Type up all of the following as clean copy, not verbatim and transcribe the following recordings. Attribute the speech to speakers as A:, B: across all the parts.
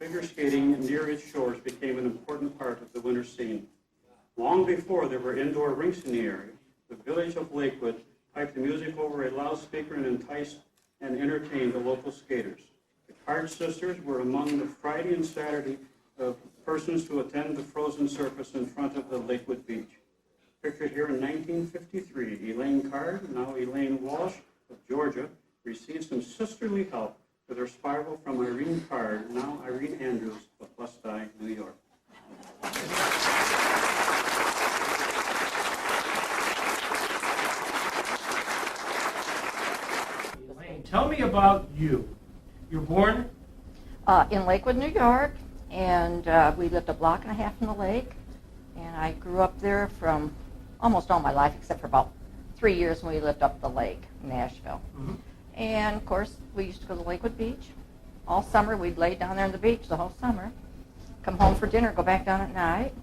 A: figure skating near its shores became an important part of the winter scene. Long before there were indoor rinks in the area, the village of Lakewood piped the music over a loudspeaker and enticed and entertained the local skaters. The Card Sisters were among the Friday and Saturday persons to attend the frozen surface in front of the Lakewood beach. Pictured here in 1953, Elaine Card, now Elaine Walsh of Georgia, received some sisterly help with her spiral from Irene Card, now Irene Andrews of Bust-Eye, New York.
B: Elaine, tell me about you. You're born?
C: In Lakewood, New York, and we lived a block and a half from the lake, and I grew up there from almost all my life, except for about 3 years when we lived up the lake in Nashville.
B: Mm-hmm.
C: And, of course, we used to go to Lakewood Beach. All summer, we'd lay down there on the beach the whole summer, come home for dinner, go back down at night.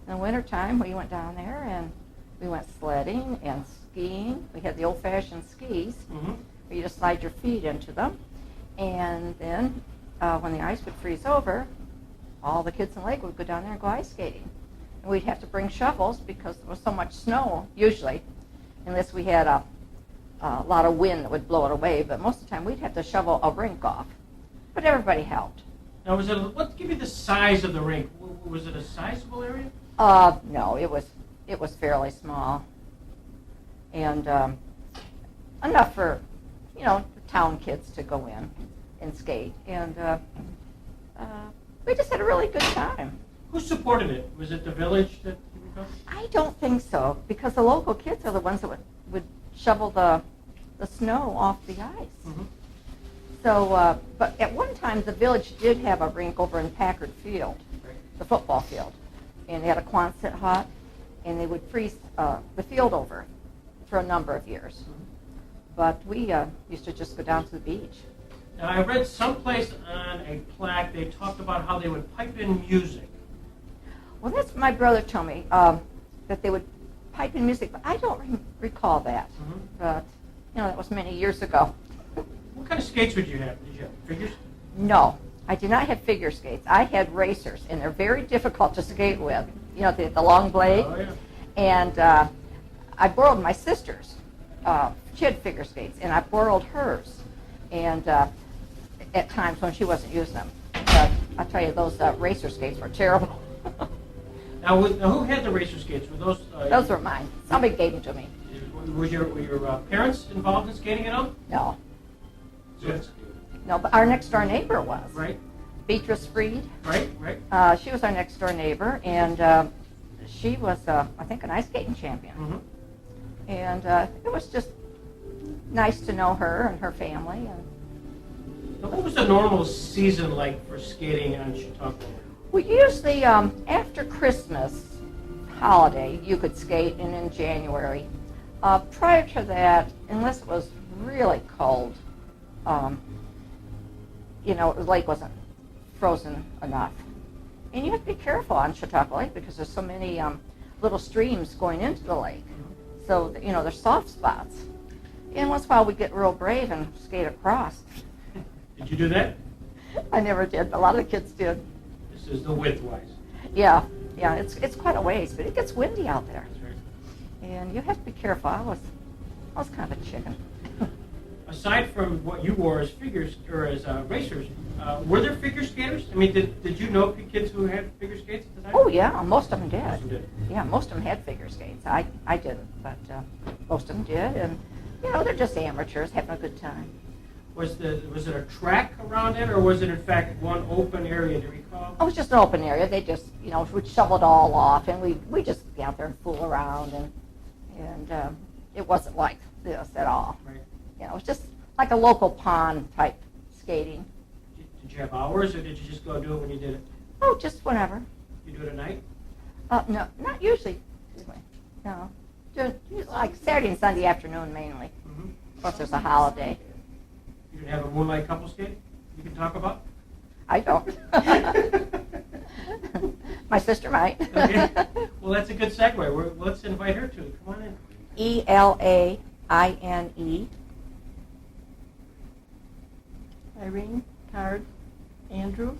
C: In the wintertime, we went down there, and we went sledding and skiing. We had the old-fashioned skis,
B: Mm-hmm.
C: where you just slide your feet into them. And then, when the ice would freeze over, all the kids in Lakewood would go down there and go ice skating. And we'd have to bring shovels because there was so much snow, usually, unless we had a lot of wind that would blow it away. But most of the time, we'd have to shovel a rink off. But everybody helped.
B: Now, give me the size of the rink. Was it a sizable area?
C: No, it was fairly small. And enough for, the town kids to go in and skate. And we just had a really good time.
B: Who supported it? Was it the village that you were from?
C: I don't think so, because the local kids are the ones that would shovel the snow off the ice.
B: Mm-hmm.
C: So, but at one time, the village did have a rink over in Packard Field,
B: Right.
C: the football field, and they had a Quonset hut, and they would freeze the field over for a number of years.
B: Mm-hmm.
C: But we used to just go down to the beach.
B: Now, I read someplace on a plaque they talked about how they would pipe in music.
C: Well, that's what my brother told me, that they would pipe in music, but I don't recall that.
B: Mm-hmm.
C: But, that was many years ago.
B: What kind of skates would you have? Did you have figures?
C: No, I did not have figure skates. I had racers, and they're very difficult to skate with. The long blade.
B: Oh, yeah.
C: And I borrowed my sister's. She had figure skates, and I borrowed hers. And at times when she wasn't using them. But I'll tell you, those racer skates were terrible.
B: Now, who had the racer skates? Were those?
C: Those were mine. Somebody gave them to me.
B: Were your parents involved in skating at all?
C: No.
B: Yes.
C: No, but our next door neighbor was.
B: Right.
C: Beatrice Freed.
B: Right.
C: She was our next door neighbor, and she was, I think, an ice skating champion.
B: Mm-hmm.
C: And it was just nice to know her and her family. And
B: Now, what was the normal season like for skating on Chautauqua?
C: we usually, after Christmas holiday, you could skate, and in January. Prior to that, unless it was really cold, the lake wasn't frozen enough. And you have to be careful on Chautauqua Lake because there's so many little streams going into the lake. So, there's soft spots. And once in a while we'd get real brave and skate across.
B: Did you do that?
C: I never did, but a lot of the kids did.
B: This is the width-wise.
C: Yeah, it's quite a ways, but it gets windy out there.
B: That's right.
C: And you have to be careful. I was kind of a chicken.
B: Aside from what you wore as figures or as racers, were there figure skaters? I mean, did you know kids who had figure skates at the time?
C: Oh yeah, most of them did.
B: Most of them did.
C: Yeah, most of them had figure skates. I didn't, but most of them did, and they're just amateurs having a good time.
B: Was it a track around it, or was it in fact one open area? Do you recall?
C: It was just an open area. They just would shovel it all off, and we just get out there and fool around, and it wasn't like this at all.
B: Right.
C: It was just like a local pond type skating.
B: Did you have hours, or did you just go do it when you did it?
C: Oh, just whenever.
B: You do it at night?
C: No, not usually. No, just like Saturday and Sunday afternoon mainly.
B: Mm-hmm.
C: Plus there's a holiday.
B: You didn't have a moonlight couple skate you can talk about?
C: I don't. My sister might.
B: Okay. Well, that's a good segue. Let's invite her to. Come on in.
C: Elaine
D: Irene Card Andrews.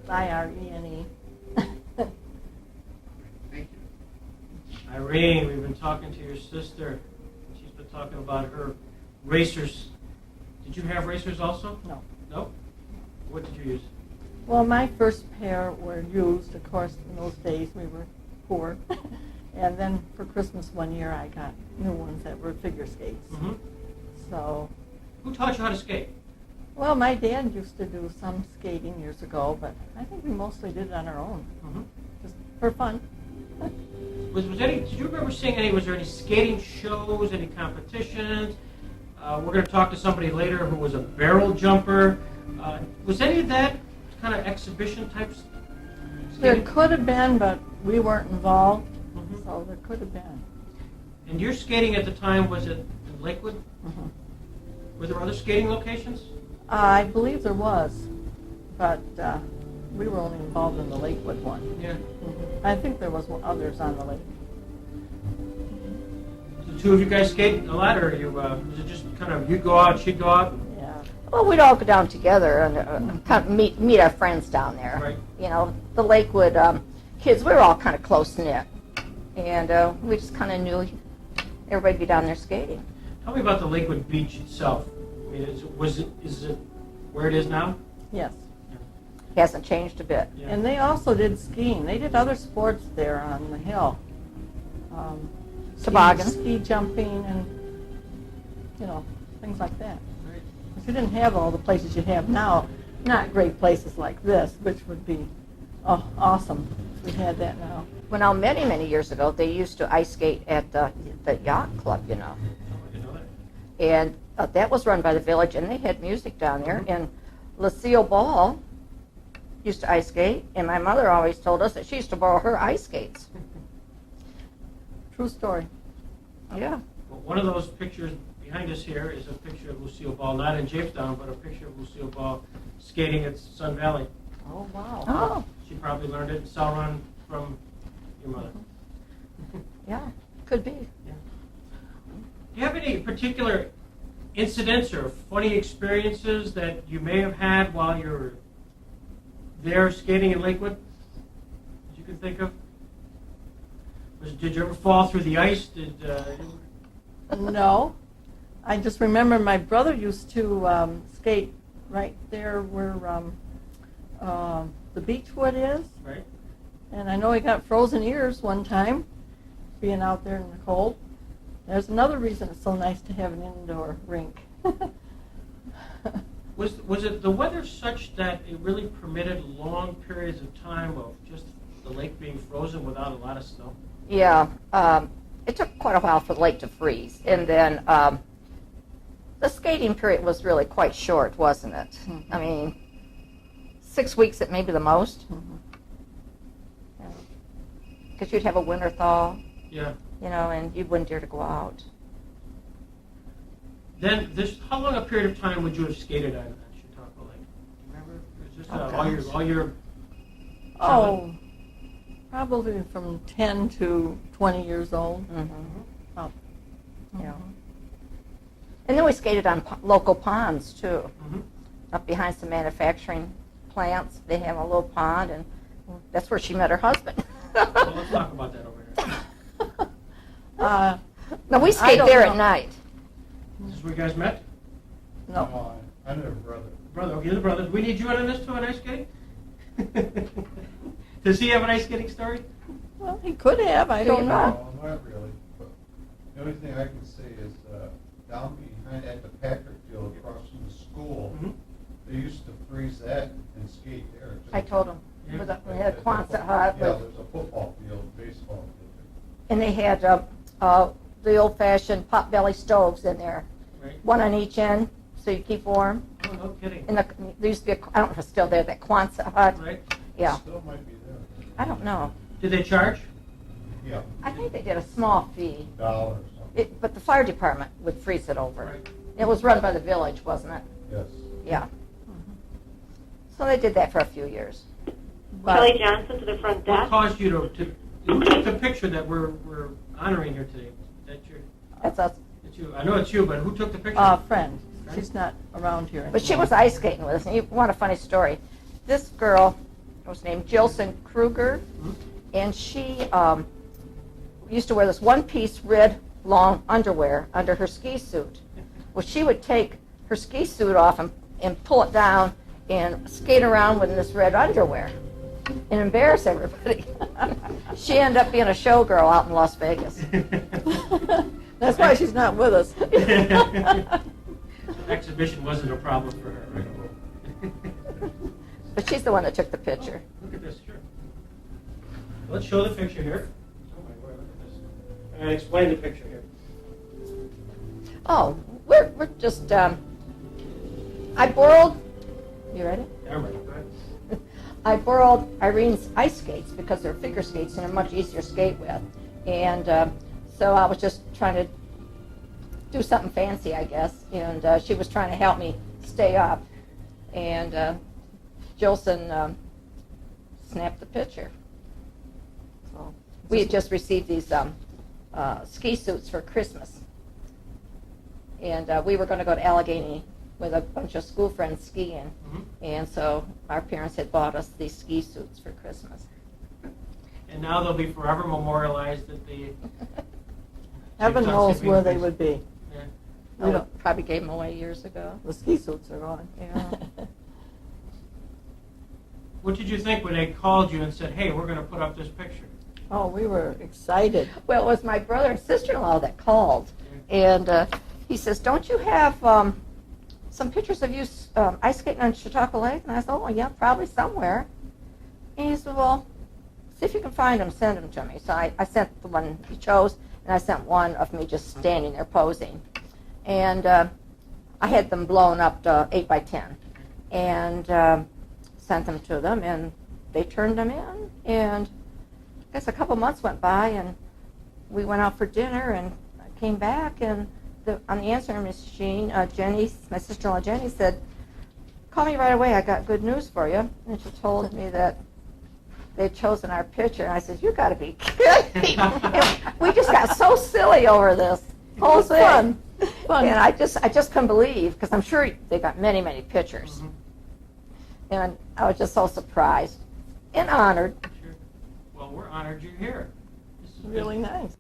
D: Irene.
E: Thank you.
B: Irene, we've been talking to your sister. She's been talking about her racers. Did you have racers also?
D: No.
B: No? What did you use?
D: Well, my first pair were used, of course, in those days we were poor. And then for Christmas one year I got new ones that were figure skates.
B: Mm-hmm.
D: So,
B: Who taught you how to skate?
D: well, my dad used to do some skating years ago, but I think we mostly did it on our own,
B: Mm-hmm.
D: just for fun.
B: Did you remember seeing any, was there any skating shows, any competitions? We're going to talk to somebody later who was a barrel jumper. Was any of that kind of exhibition types?
D: There could have been, but we weren't involved,
B: Mhm.
D: so there could have been.
B: And your skating at the time, was it in Lakewood?
D: Mhm.
B: Were there other skating locations?
D: I believe there was, but we were only involved in the Lakewood one.
B: Yeah.
D: I think there was others on the lake.
B: The two of you guys skate a lot, or you, was it just kind of you'd go out, she'd go out?
D: Yeah.
C: Well, we'd all go down together and kind of meet our friends down there.
B: Right.
C: You know, the Lakewood kids, we were all kind of close-knit. And we just kind of knew everybody'd be down there skating.
B: Tell me about the Lakewood Beach itself. I mean, is it where it is now?
D: Yes.
C: Hasn't changed a bit.
B: Yeah.
D: And they also did skiing. They did other sports there on the hill.
C: Toboggan.
D: Ski jumping and, you know, things like that.
B: Right.
D: Because you didn't have all the places you have now. Not great places like this, which would be awesome if we had that now.
C: Well, now, many, many years ago, they used to ice skate at the yacht club, you know.
B: Oh, I didn't know that.
C: And that was run by the village, and they had music down there. And Lucille Ball used to ice skate, and my mother always told us that she used to borrow her ice skates.
D: True story.
C: Yeah.
B: Well, one of those pictures behind us here is a picture of Lucille Ball, not in Jamestown, but a picture of Lucille Ball skating at Sun Valley.
D: Oh, wow.
C: Oh,
B: She probably learned it in Sauron from your mother.
C: yeah, could be.
B: Do you have any particular incidents or funny experiences that you may have had while you were there skating in Lakewood that you can think of? Did you ever fall through the ice?
D: No. I just remember my brother used to skate right there where the Beechwood is.
B: Right.
D: And I know he got frozen ears one time, being out there in the cold. There's another reason it's so nice to have an indoor rink.
B: Was it the weather such that it really permitted long periods of time of just the lake being frozen without a lot of snow?
C: Yeah, it took quite a while for the lake to freeze. And then the skating period was really quite short, wasn't it?
D: Mhm.
C: I mean, 6 weeks at maybe the most. Because you'd have a winter thaw,
B: Yeah.
C: you know, and you wouldn't dare to go out.
B: Then, how long a period of time would you have skated on Chautauqua Lake? Do you remember? It was just
C: Oh,
B: all your
D: Oh, probably from 10 to 20 years old.
C: Mm-hmm.
D: Up.
C: Yeah. And then we skated on local ponds, too.
B: Mhm.
C: Up behind some manufacturing plants, they have a little pond, and that's where she met her husband.
B: Well, let's talk about that over here.
C: No, we
D: I
C: skate
D: don't
C: there
D: know.
C: at night.
B: This is where you guys met?
D: No.
E: I know a brother.
B: Brother, okay, the brothers. We need you in on this too, on ice skating? Does he have an ice skating story?
D: Well, he could have. I don't know.
E: No, not really. But the only thing I can say is down behind at the Patrick Field across from the school,
B: Mhm.
E: they used to freeze that and skate there.
C: I told him.
B: Yeah.
C: We had a Quonset hut,
E: Yeah,
C: with,
E: there's a football field, baseball field.
C: and they had the old-fashioned pot-belly stoves in there,
B: Right.
C: one on each end, so you keep warm.
B: Oh, no kidding.
C: And there used to be, I don't know if it's still there, that Quonset hut.
B: Right.
C: Yeah,
E: Still might be there.
C: I don't know.
B: Did they charge?
E: Yeah,
C: I think they did a small fee,
E: $1 or something.
C: but the fire department would freeze it over.
B: Right.
C: It was run by the village, wasn't it?
E: Yes.
C: Yeah. So they did that for a few years.
F: Kelly Johnson to the front
B: What
F: desk.
B: caused you to who took the picture that we're honoring here today? That's your,
C: That's us.
B: it's you. I know it's you, but who took the picture?
D: Friend. She's not around here anymore.
C: But she was ice skating with us, and you want a funny story. This girl was named Jilson Kruger,
B: Mhm.
C: and she used to wear this one-piece red long underwear under her ski suit. Well, she would take her ski suit off and pull it down and skate around with this red underwear and embarrass everybody. She ended up being a showgirl out in Las Vegas.
D: That's why she's not with us.
B: Exhibition wasn't a problem for her, right?
C: But she's the one that took the picture.
B: Look at this, sure. Let's show the picture here. Oh my word, look at this. And explain the picture here.
C: Oh, we're just, I borrowed, you ready?
B: I'm ready, go ahead.
C: I borrowed Irene's ice skates because they're figure skates and they're much easier to skate with. And so I was just trying to do something fancy, I guess. And she was trying to help me stay up. And Jilson snapped the picture. So we had just received these ski suits for Christmas. And we were going to go to Allegheny with a bunch of school friends skiing.
B: Mhm.
C: And so our parents had bought us these ski suits for Christmas.
B: And now they'll be forever memorialized at the...
D: Heaven knows where they would be.
B: Yeah.
D: We
C: We
D: don't-
C: probably gave them away years ago.
D: The ski suits are gone.
C: Yeah.
B: What did you think when they called you and said, hey, we're going to put up this picture?
D: Oh, we were excited.
C: Well, it was my brother and sister-in-law that called. And he says, don't you have some pictures of you ice skating on Chautauqua Lake? And I said, oh, yeah, probably somewhere. And he said, well, see if you can find them, send them to me. So I sent the one he chose, and I sent one of me just standing there posing. And I had them blown up to 8 by 10 and sent them to them, and they turned them in. And I guess a couple months went by, and we went out for dinner, and I came back, and on the answering machine, Jenny, my sister-in-law Jenny, said, call me right away, I got good news for you. And she told me that they'd chosen our picture, and I said, you got to be kidding me. And we just got so silly over this whole thing.
D: Fun.
C: And I just couldn't believe, because I'm sure they got many, many pictures.
B: Mhm.
C: And I was just so surprised and honored.
B: Sure. Well, we're honored you're here. This is
D: Really nice.